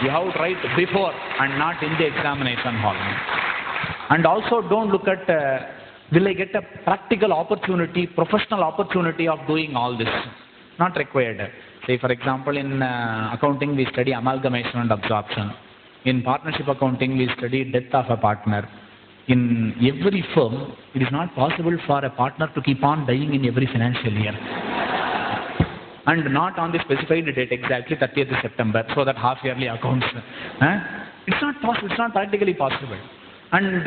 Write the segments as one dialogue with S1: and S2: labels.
S1: You have to write before and not in the examination hall. And also don't look at, will I get a practical opportunity, professional opportunity of doing all this? Not required. Say for example, in accounting we study amalgamation and absorption. In partnership accounting we study death of a partner. In every firm, it is not possible for a partner to keep on dying in every financial year. And not on the specified date exactly 30th September, so that half-yearly accounts. It's not possible, it's not practically possible. And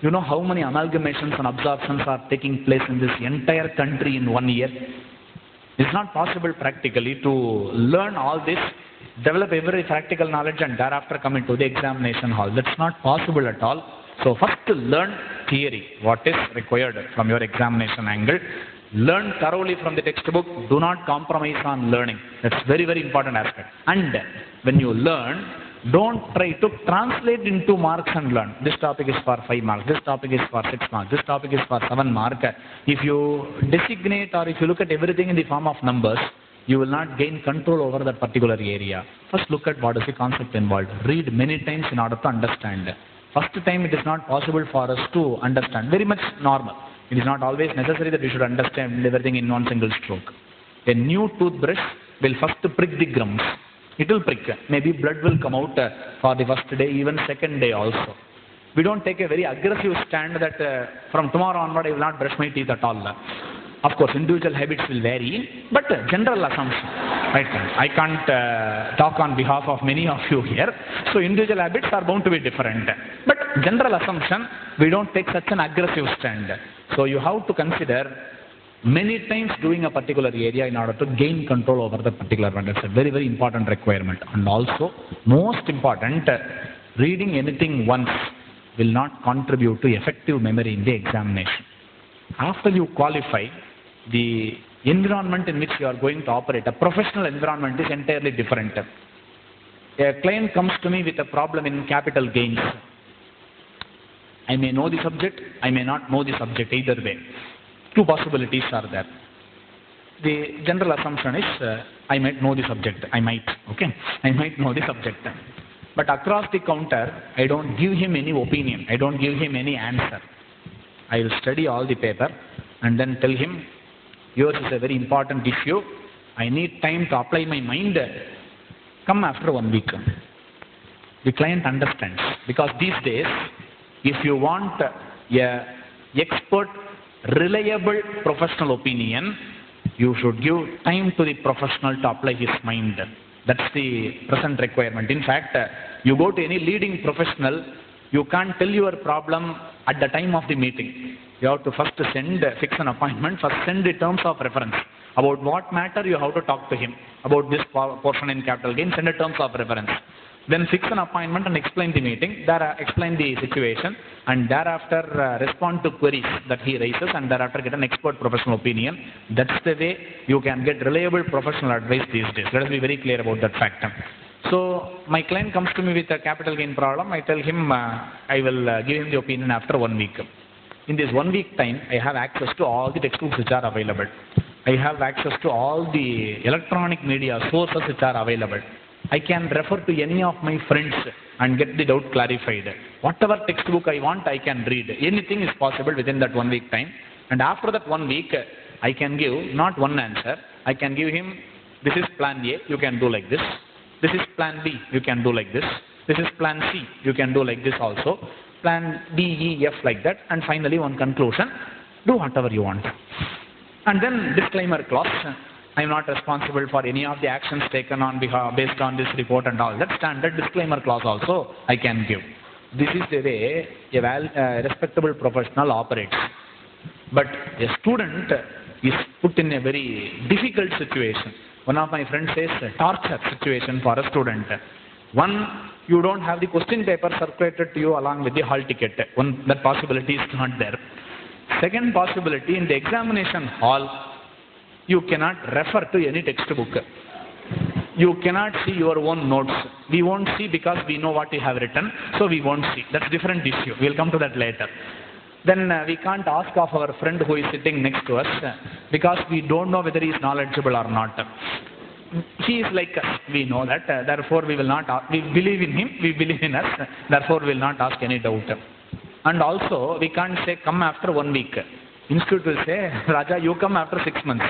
S1: you know how many amalgamations and absorptions are taking place in this entire country in 1 year? It's not possible practically to learn all this, develop every practical knowledge and thereafter come into the examination hall. That's not possible at all. So first learn theory, what is required from your examination angle. Learn thoroughly from the textbook. Do not compromise on learning. That's very, very important aspect. And when you learn, don't try to translate into marks and learn. This topic is for 5 marks. This topic is for 6 marks. This topic is for 7 marks. If you designate or if you look at everything in the form of numbers, you will not gain control over that particular area. First look at what is the concept involved. Read many times in order to understand. First time it is not possible for us to understand. Very much normal. It is not always necessary that we should understand everything in one single stroke. A new toothbrush will first prick the gums. It will prick. Maybe blood will come out for the first day, even second day also. We don't take a very aggressive stand that from tomorrow onward I will not brush my teeth at all. Of course, individual habits will vary, but general assumption. Right? I can't talk on behalf of many of you here. So individual habits are bound to be different. But general assumption, we don't take such an aggressive stand. So you have to consider many times doing a particular area in order to gain control over the particular one. That's a very, very important requirement. And also, most important, reading anything once will not contribute to effective memory in the examination. After you qualify, the environment in which you are going to operate, a professional environment, is entirely different. A client comes to me with a problem in capital gains. I may know the subject, I may not know the subject, either way. Two possibilities are there. The general assumption is, I might know the subject, I might know the subject. But across the counter, I don't give him any opinion, I don't give him any answer. I will study all the paper and then tell him, yours is a very important issue, I need time to apply my mind, come after 1 week. The client understands, because these days, if you want a expert, reliable professional opinion, you should give time to the professional to apply his mind. That's the present requirement. In fact, you go to any leading professional, you can't tell your problem at the time of the meeting. You have to first fix an appointment, first send the terms of reference. About what matter you have to talk to him. About this portion in capital gain, send the terms of reference. Then fix an appointment and explain the meeting, explain the situation, and thereafter respond to queries that he raises, and thereafter get an expert professional opinion. That's the way you can get reliable professional advice these days. Let us be very clear about that fact. So my client comes to me with a capital gain problem. I tell him I will give him the opinion after 1 week. In this 1 week time, I have access to all the textbooks which are available. I have access to all the electronic media sources which are available. I can refer to any of my friends and get the doubt clarified. Whatever textbook I want, I can read. Anything is possible within that 1 week time. And after that 1 week, I can give not one answer. I can give him, this is plan A, you can do like this. This is plan B, you can do like this. This is plan C, you can do like this also. Plan D, E, F, like that. And finally, one conclusion, do whatever you want. And then disclaimer clause. I am not responsible for any of the actions taken on behalf, based on this report and all that. Standard disclaimer clause also I can give. This is the way a respectable professional operates. But a student is put in a very difficult situation. One of my friends says torture situation for a student. One, you don't have the question paper circulated to you along with the hall ticket. That possibility is not there. Second possibility, in the examination hall, you cannot refer to any textbook. You cannot see your own notes. We won't see because we know what you have written, so we won't see. That's a different issue. We'll come to that later. Then we can't ask of our friend who is sitting next to us because we don't know whether he is knowledgeable or not. he is like us. We know that. Therefore, we will not. We believe in him. We believe in us. Therefore, we will not ask any doubt. And also, we can't say come after 1 week. Institute will say, Raja, you come after 6 months.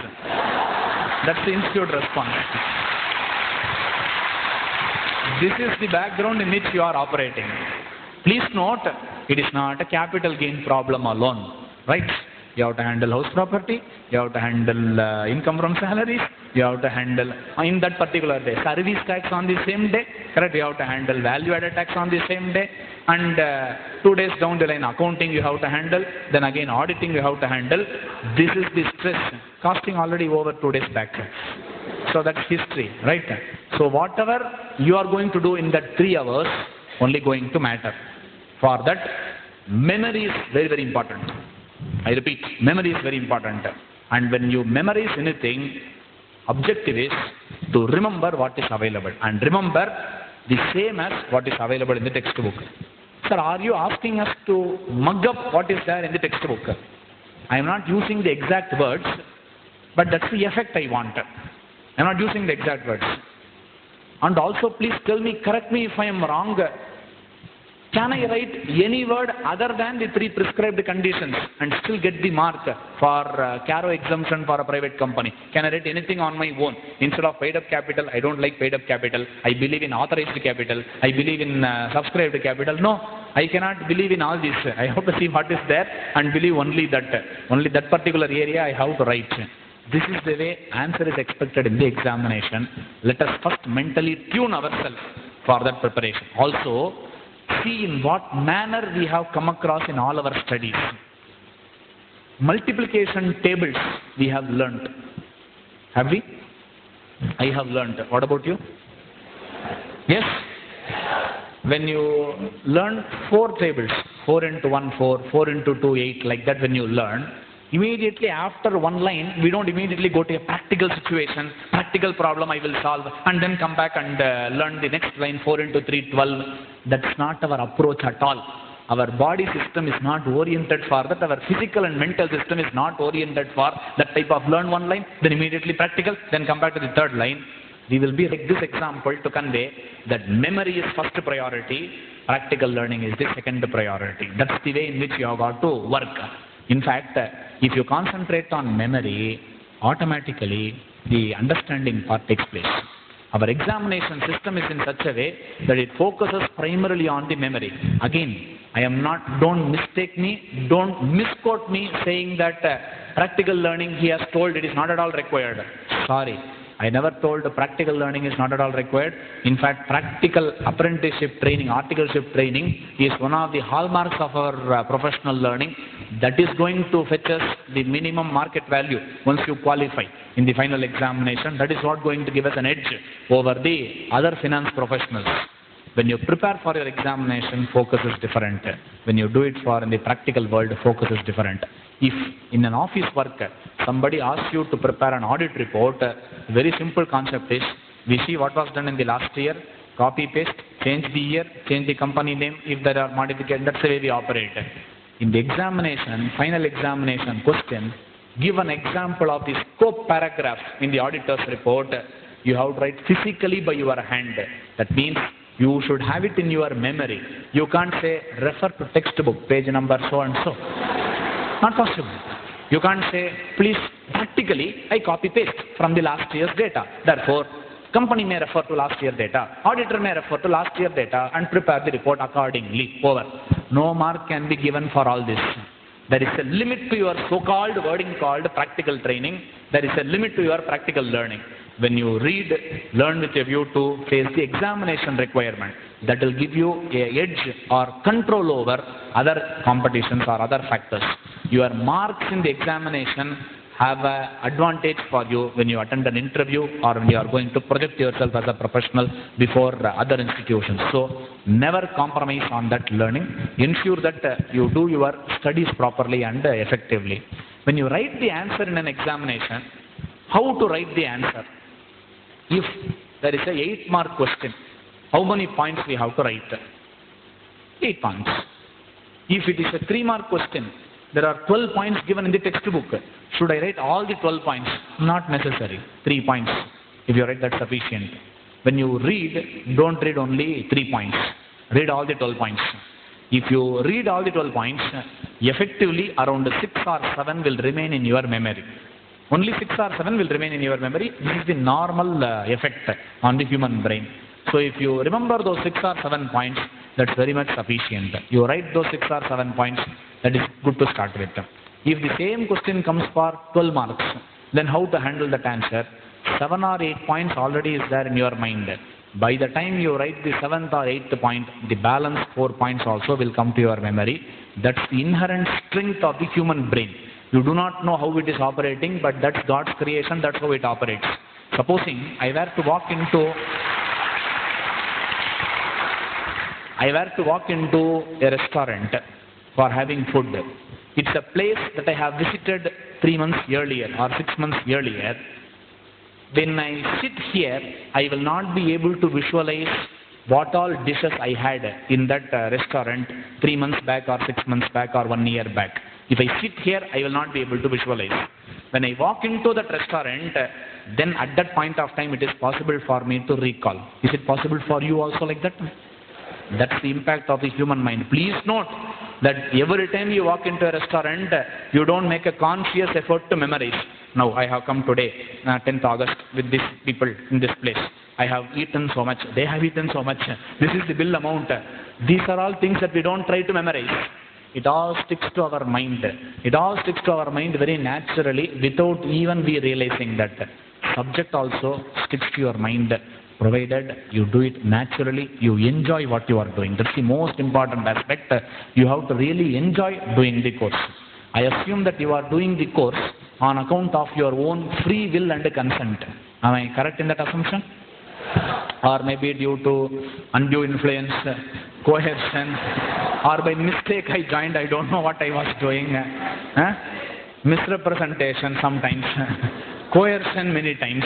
S1: That's the institute response. This is the background in which you are operating. Please note, it is not a capital gain problem alone, right? You have to handle house property, you have to handle income from salaries, you have to handle, in that particular day, service tax on the same day, correct? You have to handle value-added tax on the same day, and 2 days down the line, accounting you have to handle, then again auditing you have to handle. This is the stress, costing already over 2 days back. So that's history, right? So whatever you are going to do in that 3 hours, only going to matter. For that, memory is very, very important. I repeat, memory is very important. And when you memorize anything, objective is to remember what is available. And remember the same as what is available in the textbook. Sir, are you asking us to mug up what is there in the textbook? I am not using the exact words, but that's the effect I want. I am not using the exact words. And also, please tell me, correct me if I am wrong. Can I write any word other than the 3 prescribed conditions and still get the mark for Caro exemption for a private company? Can I write anything on my own? Instead of paid up capital, I don't like paid up capital. I believe in authorized capital. I believe in subscribed capital. No, I cannot believe in all this. I have to see what is there and believe only that particular area I have to write. This is the way answer is expected in the examination. Let us first mentally tune ourselves for that preparation. Also, see in what manner we have come across in all our studies. Multiplication tables we have learnt. Have we? I have learnt. What about you? Yes? When you learn 4 tables, 4 into 1, 4, 4 into 2, 8, like that when you learn, immediately after one line, we don't immediately go to a practical situation, practical problem I will solve, and then come back and learn the next line, 4 into 3, 12. That's not our approach at all. Our body system is not oriented for that. Our physical and mental system is not oriented for that type of learn one line, then immediately practical, then come back to the 3rd line. We will be like this example to convey that memory is first priority, practical learning is the 2nd priority. That's the way in which you have got to work. In fact, if you concentrate on memory, automatically the understanding part takes place. Our examination system is in such a way that it focuses primarily on the memory. Again, don't mistake me, don't misquote me saying that practical learning he has told it is not at all required. Sorry. I never told practical learning is not at all required. In fact, practical apprenticeship training, articleship training is one of the hallmarks of our professional learning. That is going to fetch us the minimum market value once you qualify in the final examination. That is what going to give us an edge over the other finance professionals. When you prepare for your examination, focus is different. When you do it for in the practical world, focus is different. If in an office work, somebody asks you to prepare an audit report, very simple concept is, we see what was done in the last year, copy paste, change the year, change the company name, if there are modifications, that's the way we operate. In the examination, final examination question, give an example of the scope paragraph in the auditor's report, you have to write physically by your hand. That means you should have it in your memory. You can't say, refer to textbook, page number so and so. Not possible. You can't say, please, practically, I copy paste from the last year's data. Therefore, company may refer to last year data, auditor may refer to last year data and prepare the report accordingly. Over. No mark can be given for all this. There is a limit to your so-called wording called practical training. There is a limit to your practical learning. When you read, learn with a view to face the examination requirement. That will give you an edge or control over other competitions or other factors. Your marks in the examination have an advantage for you when you attend an interview or when you are going to project yourself as a professional before other institutions. So never compromise on that learning. Ensure that you do your studies properly and effectively. When you write the answer in an examination, how to write the answer? If there is a 8-mark question, how many points we have to write? 8 points. If it is a 3-mark question, there are 12 points given in the textbook. Should I write all the 12 points? Not necessary. 3 points. If you write, that's sufficient. When you read, don't read only 3 points. Read all the 12 points. If you read all the 12 points, effectively around 6 or 7 will remain in your memory. Only 6 or 7 will remain in your memory. This is the normal effect on the human brain. So if you remember those 6 or 7 points, that's very much sufficient. You write those 6 or 7 points, that is good to start with. If the same question comes for 12 marks, then how to handle that answer? 7 or 8 points already is there in your mind. By the time you write the 7th or 8th point, the balance 4 points also will come to your memory. That's the inherent strength of the human brain. You do not know how it is operating, but that's God's creation, that's how it operates. Supposing I were to walk into a restaurant for having food. It's a place that I have visited 3 months earlier or 6 months earlier. When I sit here, I will not be able to visualize what all dishes I had in that restaurant 3 months back or 6 months back or 1 year back. If I sit here, I will not be able to visualize. When I walk into that restaurant, then at that point of time, it is possible for me to recall. Is it possible for you also like that? That's the impact of the human mind. Please note that every time you walk into a restaurant, you don't make a conscious effort to memorize. Now, I have come today, 10th August, with these people in this place. I have eaten so much. They have eaten so much. This is the bill amount. These are all things that we don't try to memorize. It all sticks to our mind. It all sticks to our mind very naturally without even we realizing that. Subject also sticks to your mind, provided you do it naturally, you enjoy what you are doing. That's the most important aspect. You have to really enjoy doing the course. I assume that you are doing the course on account of your own free will and consent. Am I correct in that assumption? Or maybe due to undue influence, coercion, or by mistake I joined, I don't know what I was doing. Misrepresentation sometimes, coercion many times.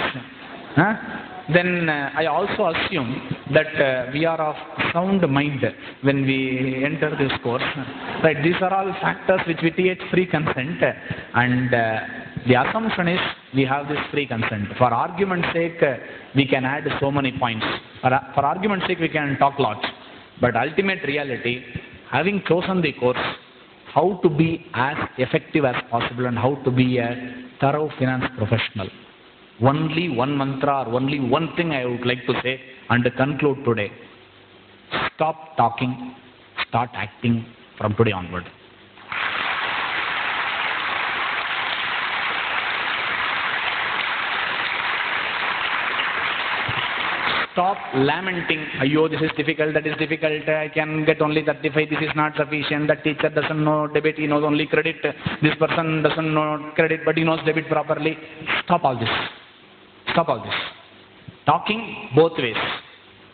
S1: Then I also assume that we are of sound mind when we enter this course. Right? These are all factors which we teach free consent, and the assumption is we have this free consent. For argument's sake, we can add so many points. For argument's sake, we can talk lots. But ultimate reality, having chosen the course, how to be as effective as possible and how to be a thorough finance professional. Only one mantra or only one thing I would like to say and to conclude today. Stop talking, start acting from today onward. Stop lamenting, "Ayyo, this is difficult, that is difficult, I can get only 35, this is not sufficient, that teacher doesn't know debit, he knows only credit, this person doesn't know credit but he knows debit properly." Stop all this. Stop all this. Talking both ways,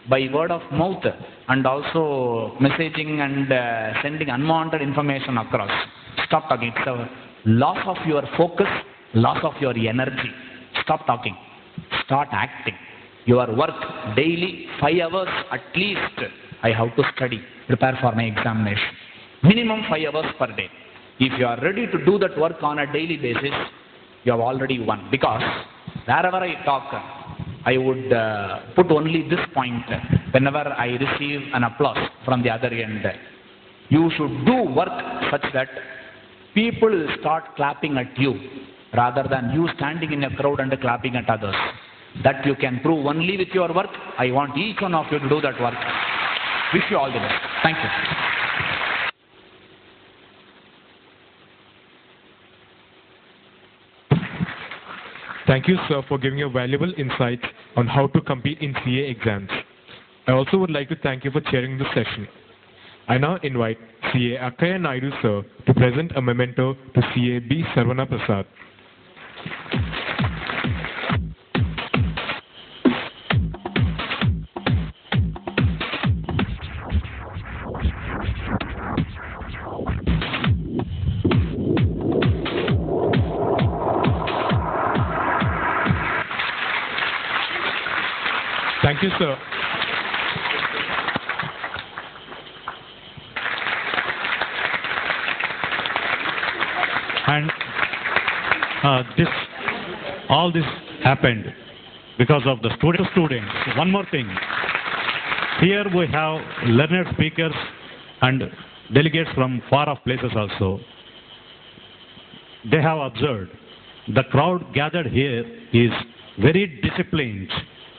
S1: by word of mouth and also messaging and sending unwanted information across. Stop talking. It's a loss of your focus, loss of your energy. Stop talking. Start acting. Your work daily, 5 hours at least, I have to study, prepare for my examination. Minimum 5 hours per day. If you are ready to do that work on a daily basis, you have already won. Because wherever I talk, I would put only this point whenever I receive an applause from the other end. You should do work such that people will start clapping at you rather than you standing in a crowd and clapping at others. That you can prove only with your work. I want each one of you to do that work. Wish you all the best. Thank you.
S2: Thank you, sir, for giving your valuable insights on how to compete in CA exams. I also would like to thank you for chairing this session. I now invite CA Akkaya Naidu, sir, to present a memento to CA B. Saravana Prasad. Thank you, sir.
S3: And all this happened because of the students. One more thing. Here we have learned speakers and delegates from far off places also. They have observed the crowd gathered here is very disciplined.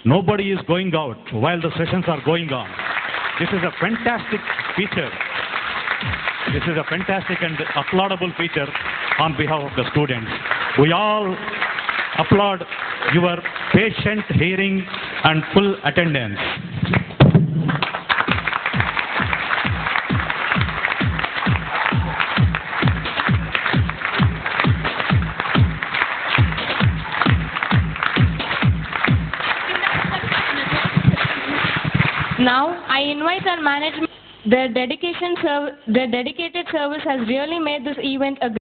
S3: Nobody is going out while the sessions are going on. This is a fantastic feature. This is a fantastic and applaudable feature on behalf of the students. We all applaud your patient hearing and full attendance.
S4: Now, I invite our management. Their dedicated service has really made this event a